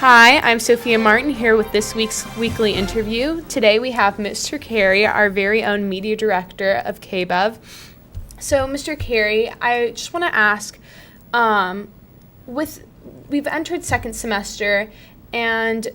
Hi, I'm Sophia Martin here with this week's weekly interview. Today we have Mr. Carey, our very own media director of KBEV. So, Mr. Carey, I just want to ask, we've entered second semester, and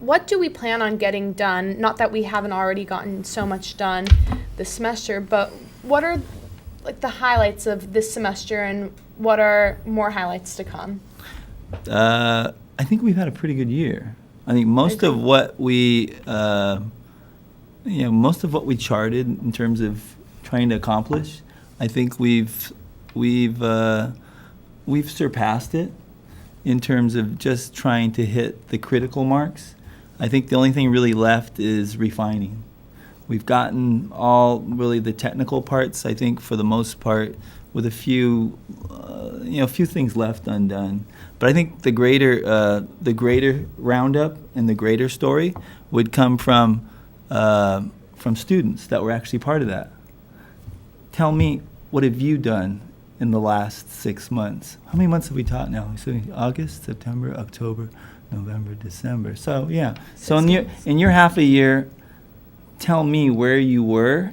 what do we plan on getting done? Not that we haven't already gotten so much done this semester, but what are the highlights of this semester, and what are more highlights to come? I think we've had a pretty good year. I think most of what we charted in terms of trying to accomplish, I think we've surpassed it in terms of just trying to hit the critical marks. I think the only thing really left is refining. We've gotten all really the technical parts, I think, for the most part, with a few things left undone. But I think the greater roundup and the greater story would come from students that were actually part of that. Tell me, what have you done in the last 6 months? How many months have we taught now? So August, September, October, November, December. So yeah. So in your half a year, tell me where you were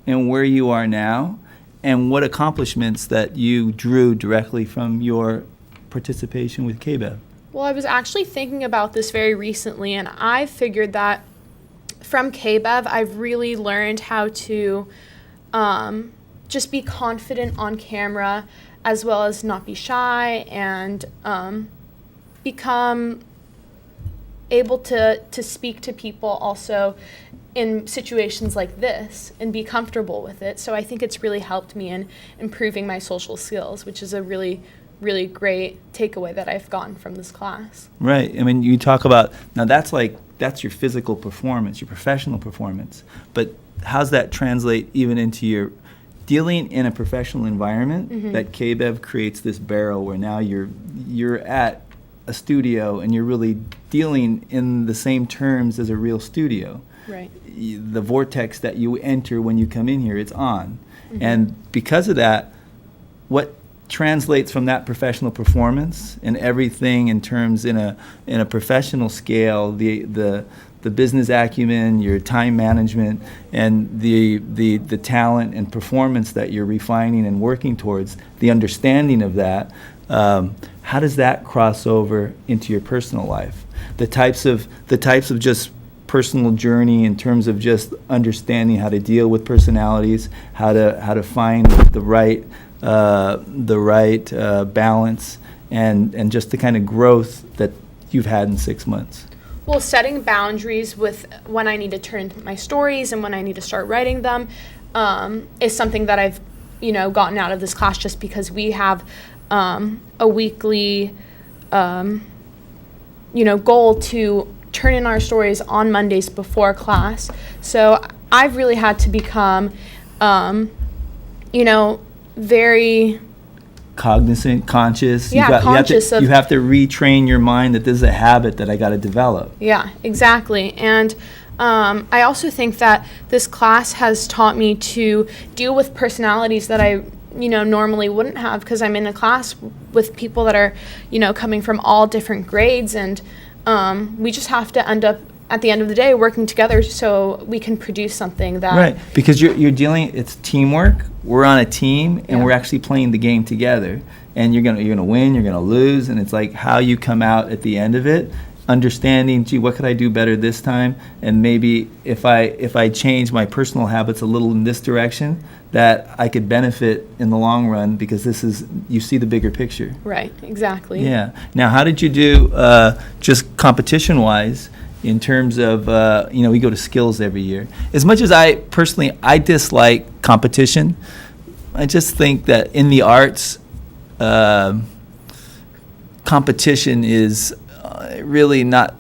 and where you are now, and what accomplishments that you drew directly from your participation with KBEV. Well, I was actually thinking about this very recently, and I figured that from KBEV, I've really learned how to just be confident on camera, as well as not be shy, and become able to speak to people also in situations like this and be comfortable with it. So I think it's really helped me in improving my social skills, which is a really, really great takeaway that I've gotten from this class. Right. I mean, you talk about, now that's your physical performance, your professional performance. But how's that translate even into your dealing in a professional environment? That KBEV creates this barrel where now you're at a studio and you're really dealing in the same terms as a real studio. Right. The vortex that you enter when you come in here, it's on. And because of that, what translates from that professional performance and everything in terms in a professional scale, the business acumen, your time management, and the talent and performance that you're refining and working towards, the understanding of that, how does that cross over into your personal life? The types of just personal journey in terms of just understanding how to deal with personalities, how to find the right balance, and just the kind of growth that you've had in 6 months. Well, setting boundaries with when I need to turn into my stories and when I need to start writing them is something that I've gotten out of this class, just because we have a weekly goal to turn in our stories on Mondays before class. So I've really had to become, very cognizant, conscious. Yeah, conscious you have to retrain your mind that this is a habit that I got to develop. Yeah, exactly. And I also think that this class has taught me to deal with personalities that I normally wouldn't have, because I'm in a class with people that are coming from all different grades, and we just have to end up at the end of the day working together so we can produce something that... Right, because you're dealing, it's teamwork. We're on a team, and we're actually playing the game together. And you're gonna win, you're gonna lose, and it's like how you come out at the end of it, understanding, gee, what could I do better this time? And maybe if I change my personal habits a little in this direction, that I could benefit in the long run, because you see the bigger picture. Right, exactly. Yeah. Now, how did you do just competition-wise in terms of, we go to skills every year. As much as I dislike competition, I just think that in the arts, competition is really not,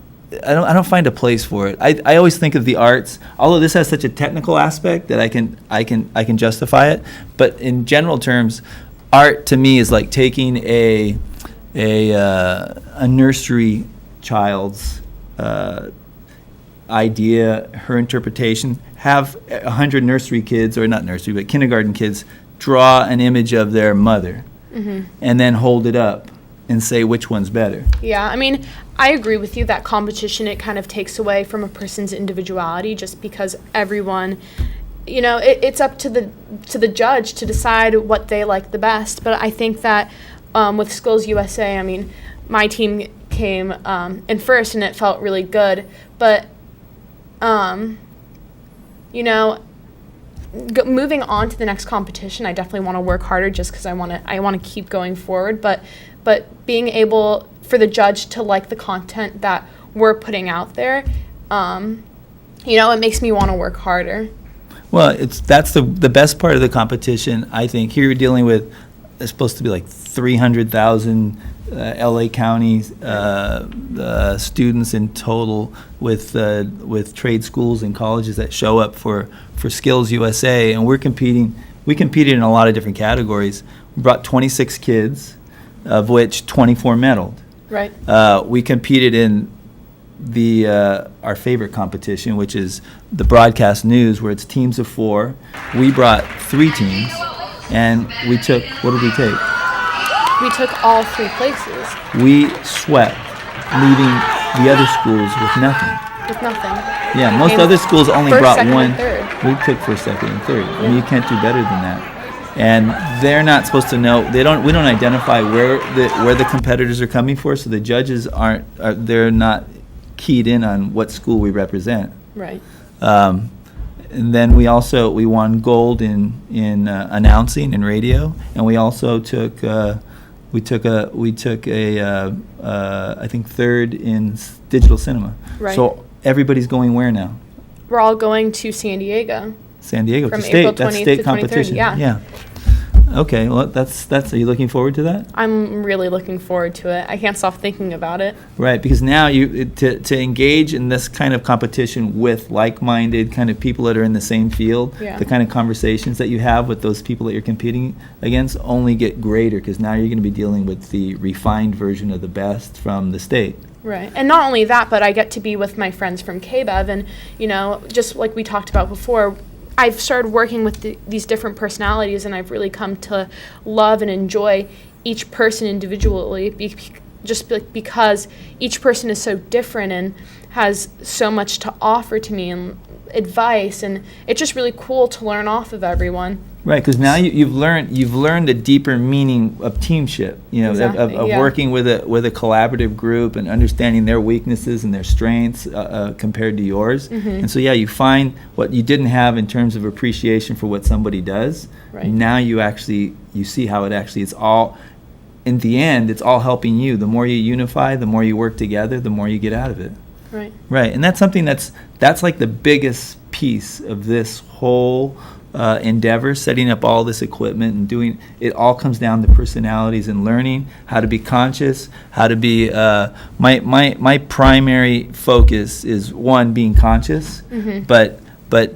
I don't find a place for it. I always think of the arts, although this has such a technical aspect that I can justify it, but in general terms, art to me is like taking a nursery child's idea, her interpretation, have 100 nursery kids, or not nursery, but kindergarten kids, draw an image of their mother, and then hold it up and say which one's better. Yeah, I mean, I agree with you that competition, it kind of takes away from a person's individuality just because everyone, it's up to the judge to decide what they like the best. But I think that with Skills USA, I mean, my team came in first and it felt really good. But, moving on to the next competition, I definitely want to work harder just because I want to keep going forward. But being able for the judge to like the content that we're putting out there, it makes me want to work harder. Well, that's the best part of the competition. I think here you're dealing with, it's supposed to be like 300,000 LA County students in total with trade schools and colleges that show up for Skills USA, and we competed in a lot of different categories. We brought 26 kids, of which 24 medaled. Right. We competed in our favorite competition, which is the broadcast news, where it's teams of 4. We brought 3 teams, and we took, what did we take? We took all 3 places. We swept, leaving the other schools with nothing. With nothing. Yeah, most other schools only first, brought second, one. and third. We took first, second, and third. I mean, you can't do better than that. And they're not supposed to know. We don't identify where the competitors are coming for. So the judges they're not keyed in on what school we represent. Right. And then we won gold in announcing and radio, and we also took I think third in digital cinema. Right. So everybody's going where now? We're all going to San Diego. San Diego, From to state. April That's 20th state to 23rd, competition. yeah. Okay, well, that's. Are you looking forward to that? I'm really looking forward to it. I can't stop thinking about it. Right, because now to engage in this kind of competition with like-minded kind of people that are in the same field, Yeah. the kind of conversations that you have with those people that you're competing against only get greater, because now you're going to be dealing with the refined version of the best from the state. Right. And not only that, but I get to be with my friends from KBEV, and, just like we talked about before, I've started working with these different personalities, and I've really come to love and enjoy each person individually, because each person is so different and has so much to offer to me and advice, and it's just really cool to learn off of everyone. Right, because now you've learned a deeper meaning of teamship, Exactly, of yeah. working with a collaborative group and understanding their weaknesses and their strengths compared to yours. Mm-hmm. And so you find what you didn't have in terms of appreciation for what somebody does. Right. Now you see how it actually is all. In the end, it's all helping you. The more you unify, the more you work together, the more you get out of it. Right. Right, and that's something that's like the biggest piece of this whole endeavor, setting up all this equipment and doing it. All comes down to personalities and learning how to be conscious, how to be. My primary focus is, one, being conscious, Mm-hmm. but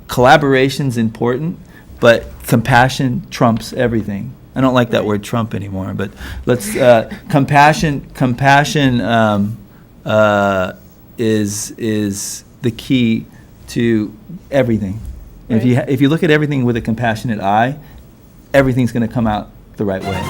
collaboration's important, but compassion trumps everything. I don't like that Right. word Trump anymore, but let's compassion is the key to everything. And Right. if you look at everything with a compassionate eye, everything's going to come out the right way.